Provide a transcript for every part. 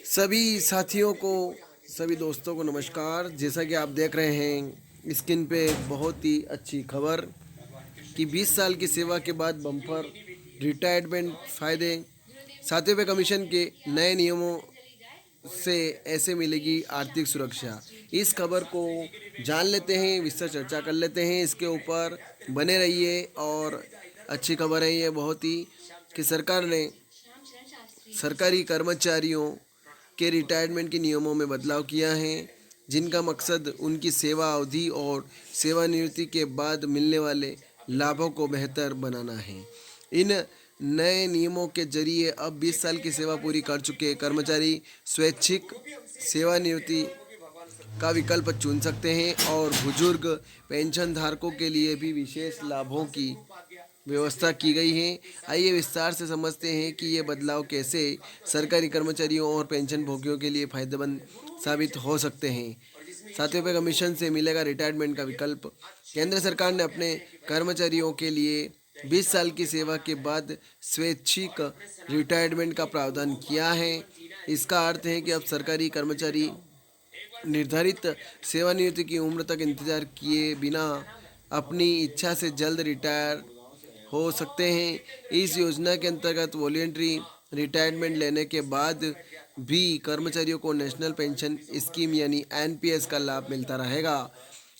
सभी साथियों को, सभी दोस्तों को नमस्कार। जैसा कि आप देख रहे हैं स्क्रीन पे एक बहुत ही अच्छी खबर कि 20 साल की सेवा के बाद बम्पर रिटायरमेंट फ़ायदे, 7वें कमीशन के नए नियमों से ऐसे मिलेगी आर्थिक सुरक्षा। इस खबर को जान लेते हैं, विस्तार चर्चा कर लेते हैं इसके ऊपर। बने रहिए। और अच्छी खबर है ये बहुत ही कि सरकार ने सरकारी कर्मचारियों के रिटायरमेंट के नियमों में बदलाव किया है, जिनका मकसद उनकी सेवा अवधि और सेवानिवृत्ति के बाद मिलने वाले लाभों को बेहतर बनाना है। इन नए नियमों के जरिए अब 20 साल की सेवा पूरी कर चुके कर्मचारी स्वैच्छिक सेवानिवृत्ति का विकल्प चुन सकते हैं और बुजुर्ग पेंशन धारकों के लिए भी विशेष लाभों की व्यवस्था की गई है। आइए विस्तार से समझते हैं कि ये बदलाव कैसे सरकारी कर्मचारियों और पेंशन भोगियों के लिए फायदेमंद साबित हो सकते हैं। 7वें कमीशन से मिलेगा रिटायरमेंट का विकल्प। केंद्र सरकार ने अपने कर्मचारियों के लिए 20 साल की सेवा के बाद स्वैच्छिक रिटायरमेंट का प्रावधान किया है। इसका अर्थ है कि अब सरकारी कर्मचारी निर्धारित सेवानिवृत्ति की उम्र तक इंतजार किए बिना अपनी इच्छा से जल्द रिटायर हो सकते हैं। इस योजना के अंतर्गत वॉलंटरी रिटायरमेंट लेने के बाद भी कर्मचारियों को नेशनल पेंशन स्कीम यानी एनपीएस का लाभ मिलता रहेगा,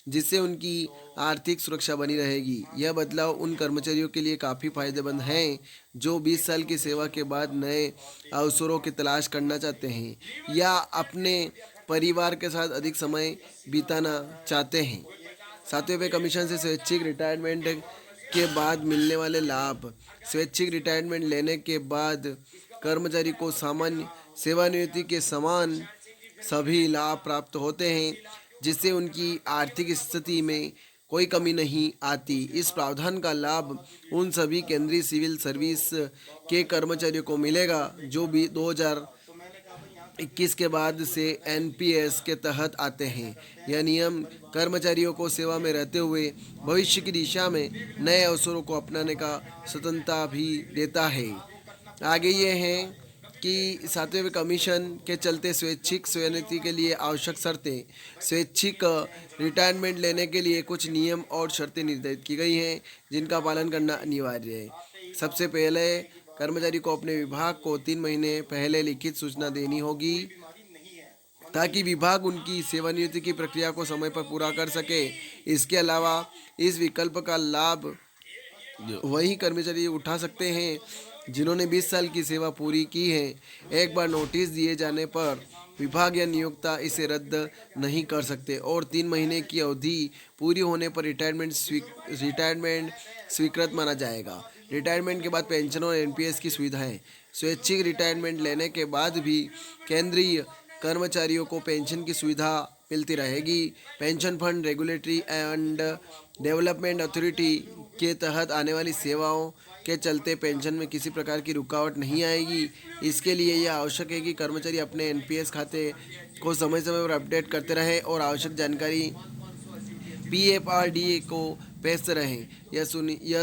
जिससे उनकी आर्थिक सुरक्षा बनी रहेगी। यह बदलाव उन कर्मचारियों के लिए काफ़ी फायदेमंद हैं जो 20 साल की सेवा के बाद नए अवसरों की तलाश करना चाहते हैं या अपने परिवार के साथ अधिक समय बिताना चाहते हैं। 7वें कमीशन से स्वैच्छिक रिटायरमेंट के बाद मिलने वाले लाभ। स्वैच्छिक रिटायरमेंट लेने के बाद कर्मचारी को सामान्य सेवानिवृत्ति के समान सभी लाभ प्राप्त होते हैं, जिससे उनकी आर्थिक स्थिति में कोई कमी नहीं आती। इस प्रावधान का लाभ उन सभी केंद्रीय सिविल सर्विस के कर्मचारियों को मिलेगा जो भी 2021 के बाद से एनपीएस के तहत आते हैं। यह नियम कर्मचारियों को सेवा में रहते हुए भविष्य की दिशा में नए अवसरों को अपनाने का स्वतंत्रता भी देता है। आगे ये हैं कि 7वें कमीशन के चलते स्वैच्छिक सेवानिवृत्ति के लिए आवश्यक शर्तें। स्वैच्छिक रिटायरमेंट लेने के लिए कुछ नियम और शर्तें निर्धारित की गई हैं, जिनका पालन करना अनिवार्य है। सबसे पहले कर्मचारी को अपने विभाग को 3 महीने पहले लिखित सूचना देनी होगी, ताकि विभाग उनकी सेवानिवृत्ति की प्रक्रिया को समय पर पूरा कर सके। इसके अलावा इस विकल्प का लाभ वही कर्मचारी उठा सकते हैं जिन्होंने 20 साल की सेवा पूरी की है। एक बार नोटिस दिए जाने पर विभाग या नियोक्ता इसे रद्द नहीं कर सकते और 3 महीने की अवधि पूरी होने पर रिटायरमेंट स्वीकृत माना जाएगा। रिटायरमेंट के बाद पेंशन और एनपीएस की सुविधाएं। स्वैच्छिक रिटायरमेंट लेने के बाद भी केंद्रीय कर्मचारियों को पेंशन की सुविधा मिलती रहेगी। Pension fund regulatory and development authority के तहत आने वाली सेवाओं के चलते पेंशन में किसी प्रकार की रुकावट नहीं आएगी। इसके लिए यह आवश्यक है कि कर्मचारी अपने एनपीएस खाते को समय समय पर अपडेट करते रहें और आवश्यक जानकारी पीएफआरडीए को भेजते रहें। यह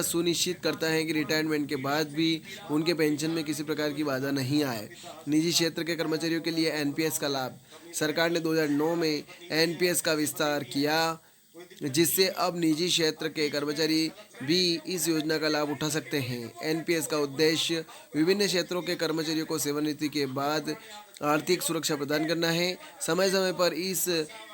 सुनिश्चित करता है कि रिटायरमेंट के बाद भी उनके पेंशन में किसी प्रकार की बाधा नहीं आए। निजी क्षेत्र के कर्मचारियों के लिए एनपीएस का लाभ। सरकार ने 2009 में एनपीएस का विस्तार किया, जिससे अब निजी क्षेत्र के कर्मचारी भी इस योजना का लाभ उठा सकते हैं। एनपीएस का उद्देश्य विभिन्न क्षेत्रों के कर्मचारियों को सेवानिवृत्ति के बाद आर्थिक सुरक्षा प्रदान करना है। समय समय पर इस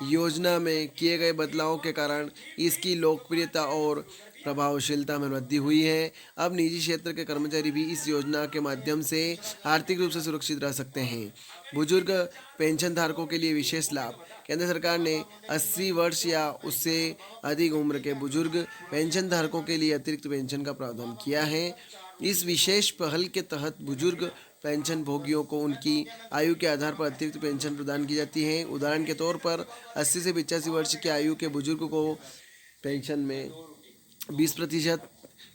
योजना में किए गए बदलावों के कारण इसकी लोकप्रियता और प्रभावशीलता में वृद्धि हुई है। अब निजी क्षेत्र के कर्मचारी भी इस योजना के माध्यम से आर्थिक रूप से सुरक्षित रह सकते हैं। बुजुर्ग पेंशन धारकों के लिए विशेष लाभ। केंद्र सरकार ने 80 वर्ष या उससे अधिक उम्र के बुजुर्ग पेंशन धारकों के लिए अतिरिक्त पेंशन का प्रावधान किया है। इस विशेष पहल के तहत बुजुर्ग पेंशन भोगियों को उनकी आयु के आधार पर अतिरिक्त पेंशन प्रदान की जाती है। उदाहरण के तौर पर 80 से 85 वर्ष की आयु के बुजुर्ग को पेंशन में 20%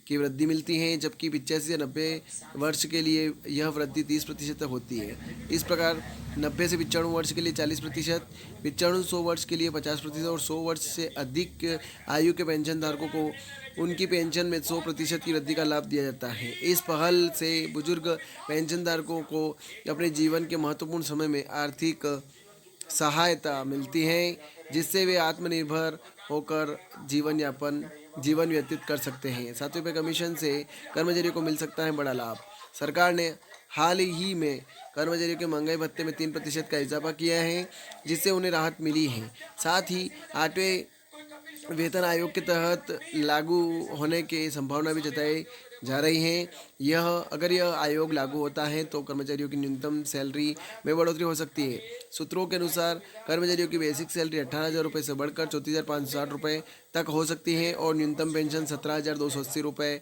की वृद्धि मिलती है, जबकि 85 से 90 वर्ष के लिए यह वृद्धि 30% तक होती है। इस प्रकार 90 से 95 वर्ष के लिए 40%, 95 100 वर्ष के लिए 50% और 100 वर्ष से अधिक आयु के पेंशन धारकों को उनकी पेंशन में 100% की वृद्धि का लाभ दिया जाता है। इस पहल से बुजुर्ग पेंशनधारकों को अपने जीवन के महत्वपूर्ण समय में आर्थिक सहायता मिलती है, जिससे वे आत्मनिर्भर होकर जीवन व्यतीत कर सकते हैं। 7वें कमीशन से कर्मचारियों को मिल सकता है बड़ा लाभ। सरकार ने हाल ही में कर्मचारियों के महंगाई भत्ते में 3% का इजाफा किया है, जिससे उन्हें राहत मिली है। साथ ही 8वें वेतन आयोग के तहत लागू होने की संभावना भी जताई जा रही है। यह आयोग लागू होता है तो कर्मचारियों की न्यूनतम सैलरी में बढ़ोतरी हो सकती है। सूत्रों के अनुसार कर्मचारियों की बेसिक सैलरी 18,000 रुपये से बढ़कर 34,560 रुपये तक हो सकती है और न्यूनतम पेंशन 17,280 रुपये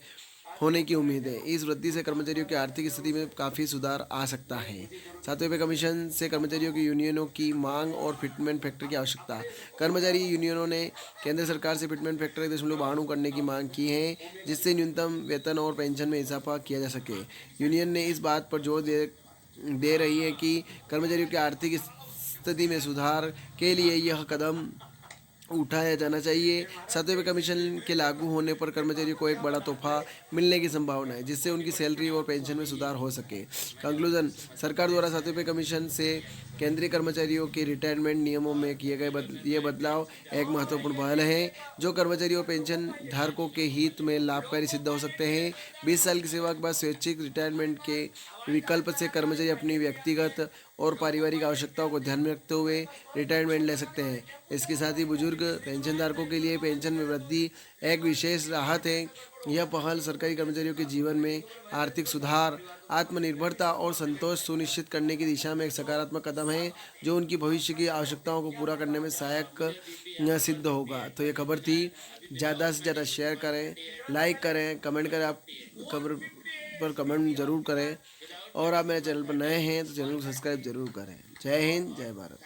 होने की उम्मीद है। इस वृद्धि से कर्मचारियों की आर्थिक स्थिति में काफ़ी सुधार आ सकता है। 7वें पे कमीशन से कर्मचारियों की यूनियनों की मांग और फिटमेंट फैक्टर की आवश्यकता। कर्मचारी यूनियनों ने केंद्र सरकार से फिटमेंट फैक्टर 1.92 करने की मांग की है, जिससे न्यूनतम वेतन और पेंशन में इजाफा किया जा सके। यूनियन ने इस बात पर जोर दे रही है कि कर्मचारियों की आर्थिक स्थिति में सुधार के लिए यह कदम उठाया जाना चाहिए। 7वें कमीशन के लागू होने पर कर्मचारियों को एक बड़ा तोहफा मिलने की संभावना है, जिससे उनकी सैलरी और पेंशन में सुधार हो सके। कंक्लूजन, सरकार द्वारा 7वें कमीशन से केंद्रीय कर्मचारियों के रिटायरमेंट नियमों में किए गए ये बदलाव एक महत्वपूर्ण पहल है, जो कर्मचारियों और पेंशन धारकों के हित में लाभकारी सिद्ध हो सकते हैं। 20 साल की सेवा के बाद स्वैच्छिक रिटायरमेंट के विकल्प से कर्मचारी अपनी व्यक्तिगत और पारिवारिक आवश्यकताओं को ध्यान में रखते हुए रिटायरमेंट ले सकते हैं। इसके साथ ही बुजुर्ग पेंशनधारकों के लिए पेंशन में वृद्धि एक विशेष राहत है। यह पहल सरकारी कर्मचारियों के जीवन में आर्थिक सुधार, आत्मनिर्भरता और संतोष सुनिश्चित करने की दिशा में एक सकारात्मक कदम है, जो उनकी भविष्य की आवश्यकताओं को पूरा करने में सहायक सिद्ध होगा। तो ये खबर थी, ज़्यादा से ज़्यादा शेयर करें, लाइक करें, कमेंट करें। आप खबर पर कमेंट ज़रूर करें और आप मेरे चैनल पर नए हैं तो चैनल को सब्सक्राइब जरूर करें। जय हिंद, जय भारत।